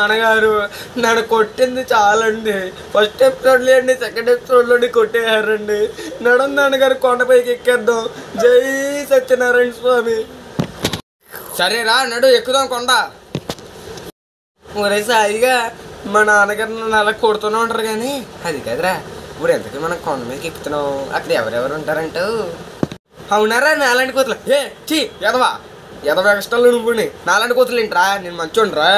నాన్నగారు నన్ను కొట్టింది చాలండి. ఫస్ట్ ఎపిసోడ్లో అండి, సెకండ్ ఎపిసోడ్లోని కొట్టేయారండి. నడం నాన్నగారు కొండపైకి ఎక్కేద్దాం. జై సత్యనారాయణ స్వామి. సరేరా నడు, ఎక్కుదాం కొండ. ఒరే సాయిగా, మా నాన్నగారు నన్ను అలా కొడుతూనే ఉంటారు కానీ అది కదరా. ఇప్పుడు ఎంతకీ మనం కొండ మీదకి ఎక్కుతున్నాం, అక్కడ ఎవరెవరు ఉంటారంటావు? అవునారా నాలాంటి కోతులు? చీ ఎదవా ఎక్స్ట్రాలు నువ్వు నాలాంటి కోతులు ఏంట్రా? నేను మంచోండ్రా.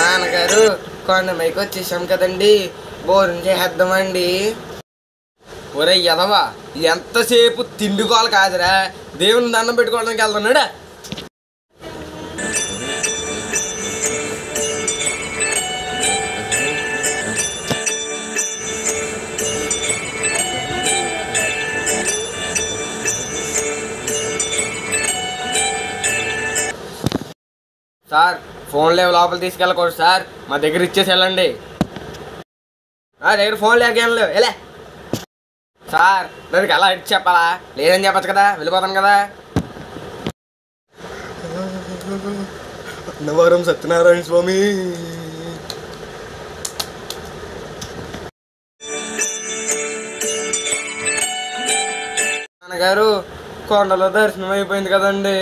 నాన్నగారు కొండ మైకి వచ్చేసాం కదండి, భోజనం చేద్దామండి. ఒరే ఎదవా, ఎంతసేపు తిండుకోవాలి కాదురా, దేవుని దండం పెట్టుకోవడానికి వెళ్తున్నాడా? సార్ ఫోన్ లేవు, లోపల తీసుకెళ్ళకూడదు సార్, మా దగ్గర ఇచ్చేసి వెళ్ళండి. నా దగ్గర ఫోన్ లేకేం ఎలా సార్? దానికి అలా ఇచ్చి చెప్పాలా? లేదని చెప్పచ్చు కదా, వెళ్ళిపోతాను కదా. అన్నవరం సత్యనారాయణ స్వామి. నాన్నగారు కొండలో దర్శనం అయిపోయింది కదండి,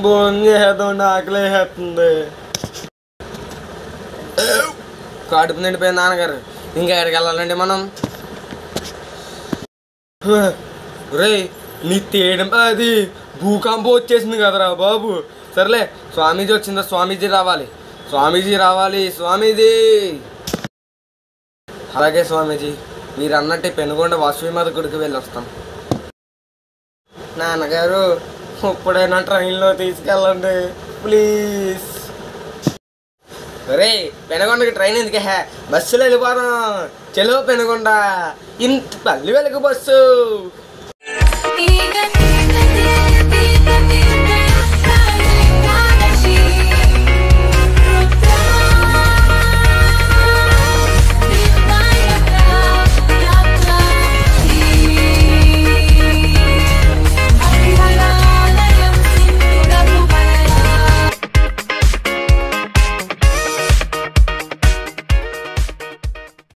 భోజనం చేసేద్దాం, ఆకలి వేసేస్తుంది. కడుపు నిండిపోయింది నాన్నగారు, ఇంకా ఎక్కడికి వెళ్ళాలండి మనం? రే నీ తేడం అది భూకంపం వచ్చేసింది కదరా బాబు. సర్లే స్వామీజీ వచ్చిందా, స్వామీజీ రావాలి, స్వామీజీ రావాలి, స్వామీజీ. అలాగే స్వామీజీ, మీరు అన్నట్టు పెనుగొండ వాసవిమాత గుడికి వెళ్ళి వస్తాం. నాన్నగారు ఇప్పుడైనా ట్రైన్లో తీసుకెళ్ళండి ప్లీజ్. రే పెనుగొండకి ట్రైన్ ఎందుకే, బస్సులో వెళ్ళిపోదాం. చెలో పెనుగొండ, ఇంత పల్లి వెలుగు బస్సు.